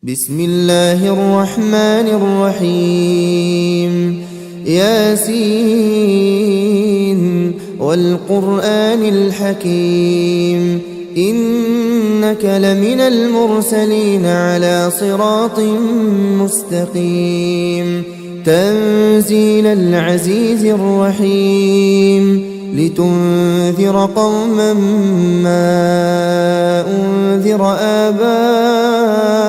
بسم الله الرحمن الرحيم ياسين والقرآن الحكيم إنك لمن المرسلين على صراط مستقيم تنزيل العزيز الرحيم لتنذر قوما ما أنذر آباؤهم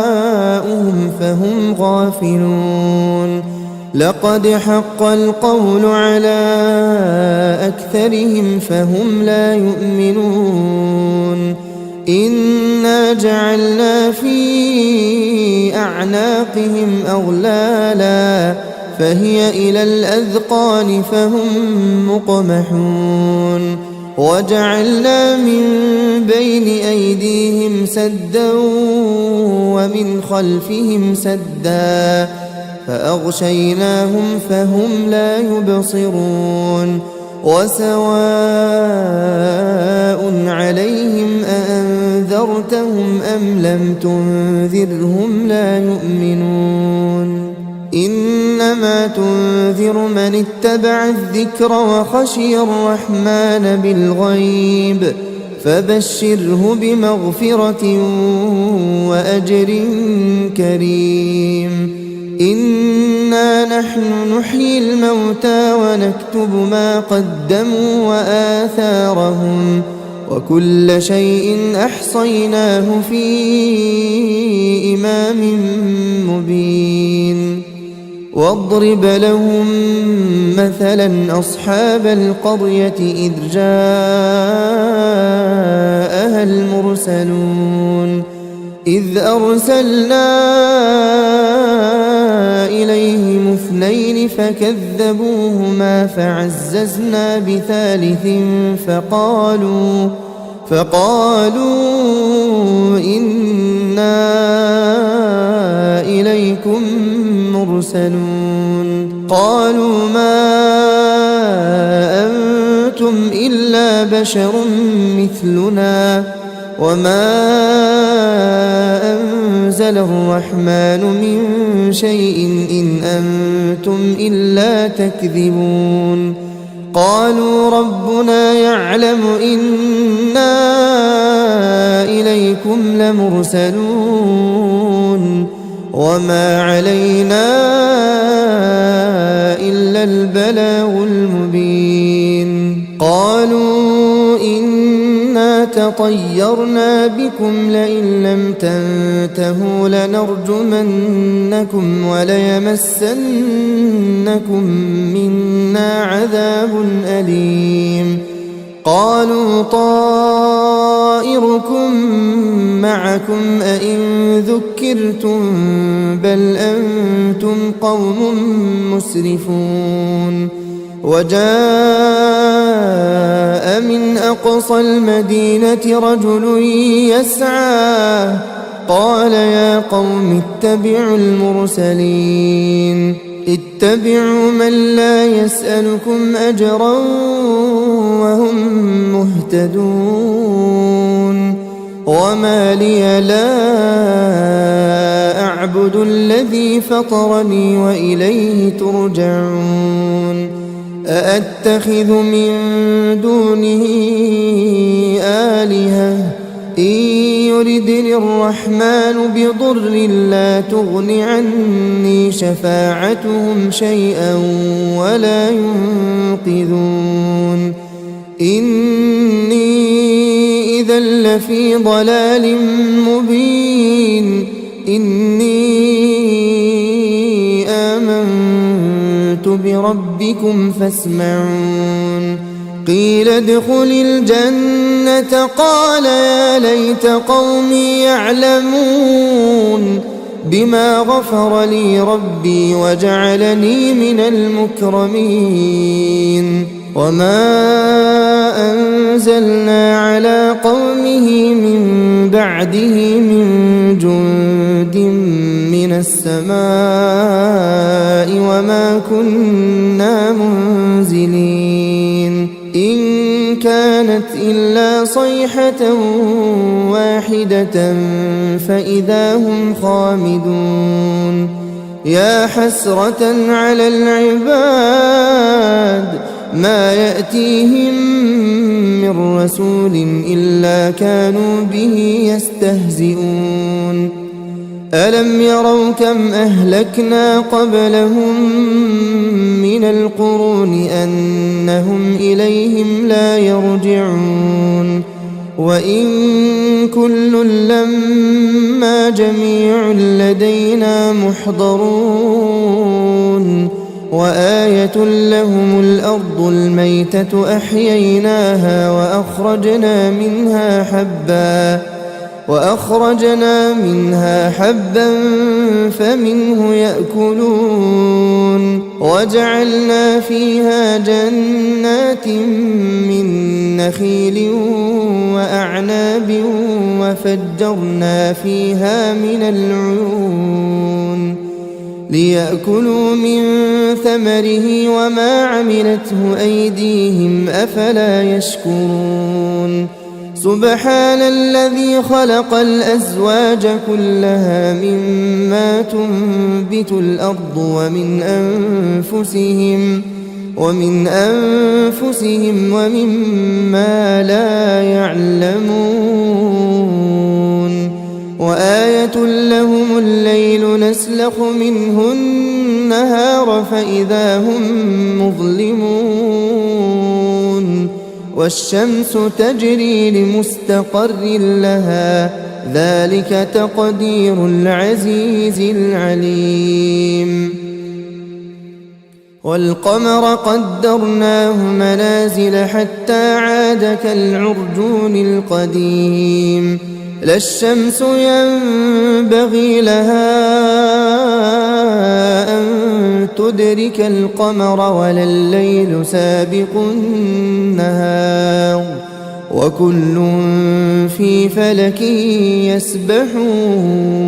فهم غافلون لقد حق القول على أكثرهم فهم لا يؤمنون إنا جعلنا في أعناقهم أغلالا فهي إلى الأذقان فهم مقمحون وجعلنا من بين أيديهم سدا ومن خلفهم سدا فأغشيناهم فهم لا يبصرون وسواء عليهم أأنذرتهم أم لم تنذرهم لا يؤمنون إنما تنذر من اتبع الذكر وخشي الرحمن بالغيب فبشره بمغفرة وأجر كريم إنا نحن نحيي الموتى ونكتب ما قدموا وآثارهم وكل شيء أحصيناه في إمام مبين واضرب لهم مثلا أصحاب القرية إذ جاءها المرسلون إذ أرسلنا إليهم اثنين فكذبوهما فعززنا بثالث فقالوا إنا إليكم مرسلون قالوا ما أنتم إلا بشر مثلنا وما أنزل الرحمن من شيء إن أنتم إلا تكذبون قالوا ربنا يعلم إنا إليكم لمرسلون وما علينا إلا البلاغ المبين قالوا إنا تطيرنا بكم لئن لم تنتهوا لنرجمنكم وليمسنكم منا عذاب أليم قالوا طائركم معكم أئن ذكرتم بل أنتم قوم مسرفون وجاء من أقصى المدينة رجل يسعى قال يا قوم اتبعوا المرسلين اتبعوا من لا يسألكم أجرا وهم مهتدون وما لي لا أعبد الذي فطرني وإليه ترجعون أأتخذ من دونه آلهة إن يردني الرحمن بضر لا تغن عني شفاعتهم شيئا ولا ينقذون إني إذا لفي ضلال مبين إني آمنت بربكم فاسمعون قيل ادخل الجنة قال يا ليت قومي يعلمون بما غفر لي ربي وجعلني من المكرمين وما أنزلنا على قومه من بعده من جند من السماء وما كنا منزلين إن كانت إلا صيحة واحدة فإذا هم خامدون يا حسرة على العباد ما يأتيهم من رسول إلا كانوا به يستهزئون ألم يروا كم أهلكنا قبلهم من القرون أنهم إليهم لا يرجعون وإن كل لما جميع لدينا محضرون وآية لهم الأرض الميتة أحييناها وأخرجنا منها حبا فمنه يأكلون وجعلنا فيها جنات من نخيل وأعناب وفجرنا فيها من العيون ليأكلوا من ثمره وما عملته أيديهم أفلا يشكرون سبحان الذي خلق الأزواج كلها مما تنبت الأرض ومن أنفسهم ومما لا يعلمون وآية لهم الليل نسلخ منه النهار فإذا هم مظلمون والشمس تجري لمستقر لها ذلك تقدير العزيز العليم والقمر قدرناه منازل حتى عاد كالعرجون القديم لا الشمس ينبغي لها أن تدرك القمر ولا الليل سابق النهار وكل في فلك يسبحون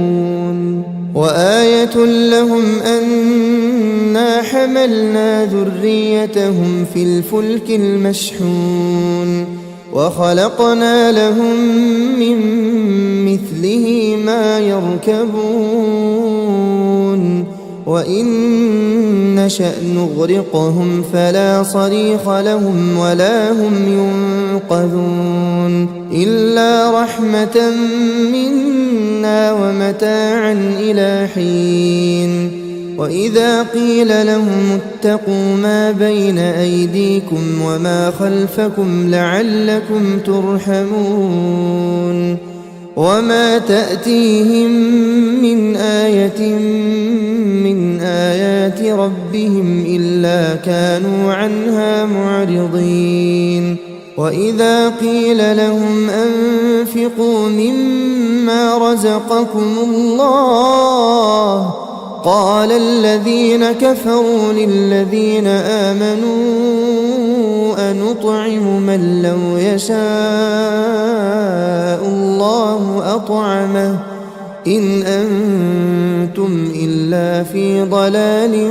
وآية لهم أنا حملنا ذريتهم في الفلك المشحون وخلقنا لهم من مثله ما يركبون وإن نشأ نغرقهم فلا صريخ لهم ولا هم ينقذون إلا رحمة منا ومتاعا إلى حين وإذا قيل لهم اتقوا ما بين أيديكم وما خلفكم لعلكم ترحمون وما تأتيهم من آية من آيات ربهم إلا كانوا عنها معرضين وإذا قيل لهم أنفقوا مما رزقكم الله قال الذين كفروا للذين آمنوا أنطعم من لو يشاء الله أطعمه إن أنتم إلا في ضلال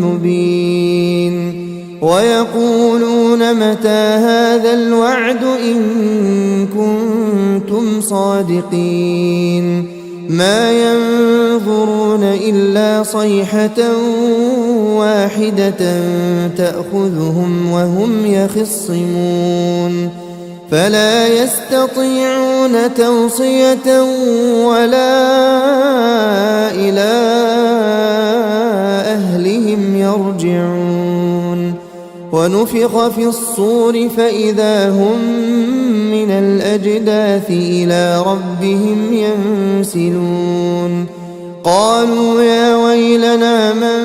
مبين ويقولون متى هذا الوعد إن كنتم صادقين ما ينظرون إلا صيحة واحدة تأخذهم وهم يخصمون فلا يستطيعون توصية ولا إلى أهلهم يرجعون ونفخ في الصور فإذا هم من الأجداث إلى ربهم ينسلون قالوا يا ويلنا من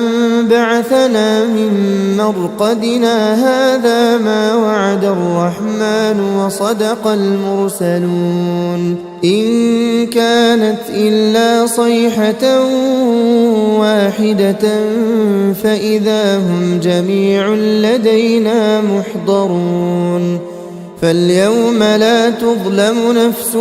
بعثنا من مرقدنا هذا ما وعد الرحمن وصدق المرسلون إن كانت إلا صيحة واحدة فإذا هم جميع لدينا محضرون فاليوم لا تظلم نفس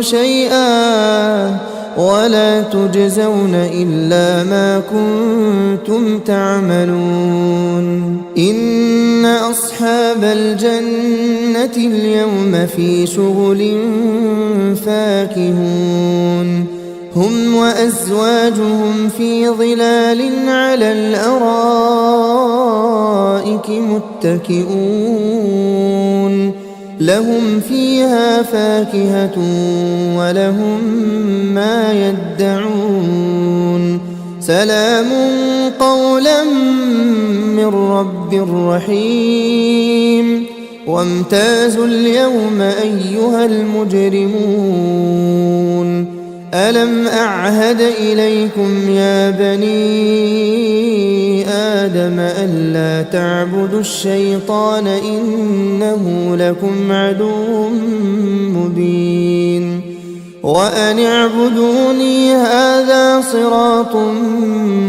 شيئا ولا تجزون إلا ما كنتم تعملون إن أصحاب الجنة اليوم في شغل فاكهون هم وأزواجهم في ظلال على الأرائك متكئون لهم فيها فاكهة ولهم ما يدعون سلام قولا من رب رحيم وامتازوا اليوم أيها المجرمون ألم أعهد إليكم يا بني آدم ألا تعبدوا الشيطان إنه لكم عدو مبين وأن اعبدوني هذا صراط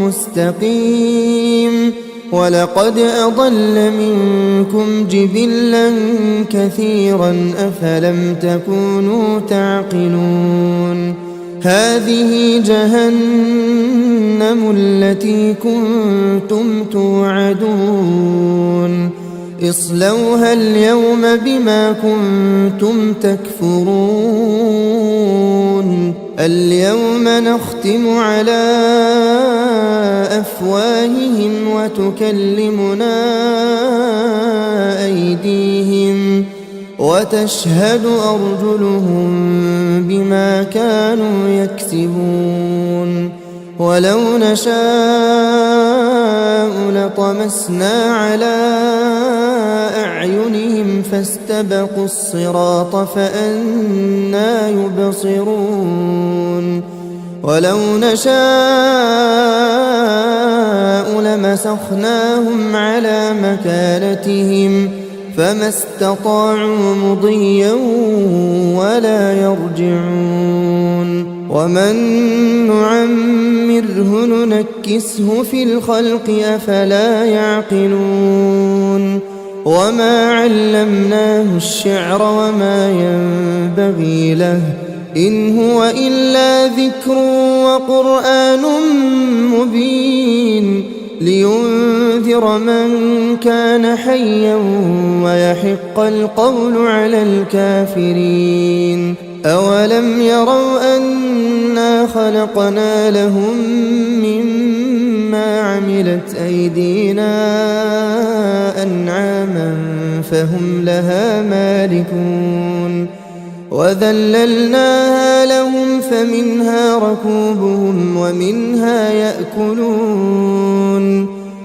مستقيم ولقد أضل منكم جبلا كثيرا أفلم تكونوا تعقلون هذه جهنم التي كنتم توعدون اصلوها اليوم بما كنتم تكفرون اليوم نختم على أفواههم وتكلمنا أيديهم وتشهد أرجلهم بما كانوا يكسبون ولو نشاء لطمسنا على أعينهم فاستبقوا الصراط فأنى يبصرون ولو نشاء لمسخناهم على مكانتهم فما استطاعوا مضيا ولا يرجعون ومن نعمره ننكسه في الخلق أفلا يعقلون وما علمناه الشعر وما ينبغي له إن هو إلا ذكر وقرآن مبين لينذر من كان حيا ويحق القول على الكافرين أولم يروا أنا خلقنا لهم مما عملت أيدينا أنعاما فهم لها مالكون وذللناها لهم فمنها ركوبهم ومنها يأكلون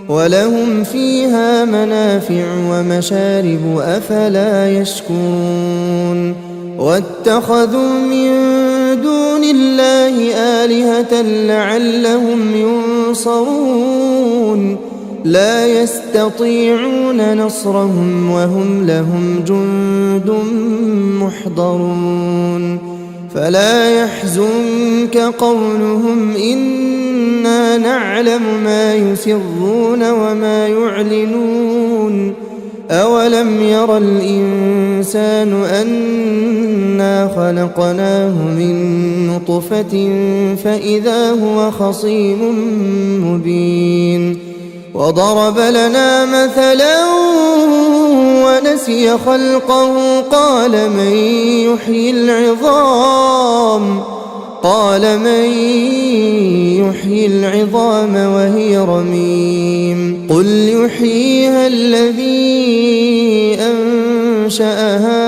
ولهم فيها منافع ومشارب أفلا يشكرون واتخذوا من دون الله آلهة لعلهم ينصرون لا يستطيعون نصرهم وهم لهم جند محضرون فلا يحزنك قولهم إنا نعلم ما يسرون وما يعلنون أولم ير الإنسان أنا خلقناه من نطفة فإذا هو خصيم مبين وضرب لنا مثلا ونسي خلقه قال من يحيي العظام وهي رميم قل يحييها الذي أنشأها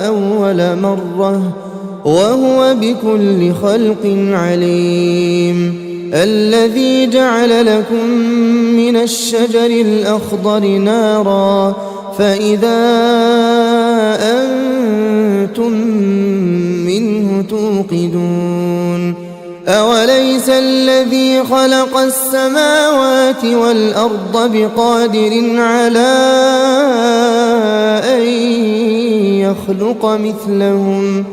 أول مرة وهو بكل خلق عليم الذي جعل لكم من الشجر الأخضر نارا فإذا أنتم منه توقدون أوليس الذي خلق السماوات والأرض بقادر على أن يخلق مثلهم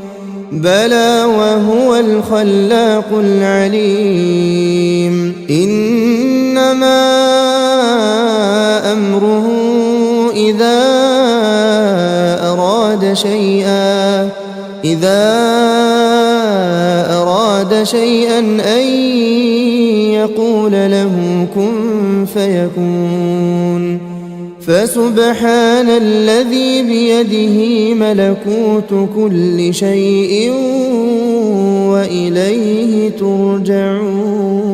بلى وهو الخلاق العليم إنما أمره إذا أراد أراد شيئا أن يقول له كن فيكون فسبحان الذي بيده ملكوت كل شيء وإليه ترجعون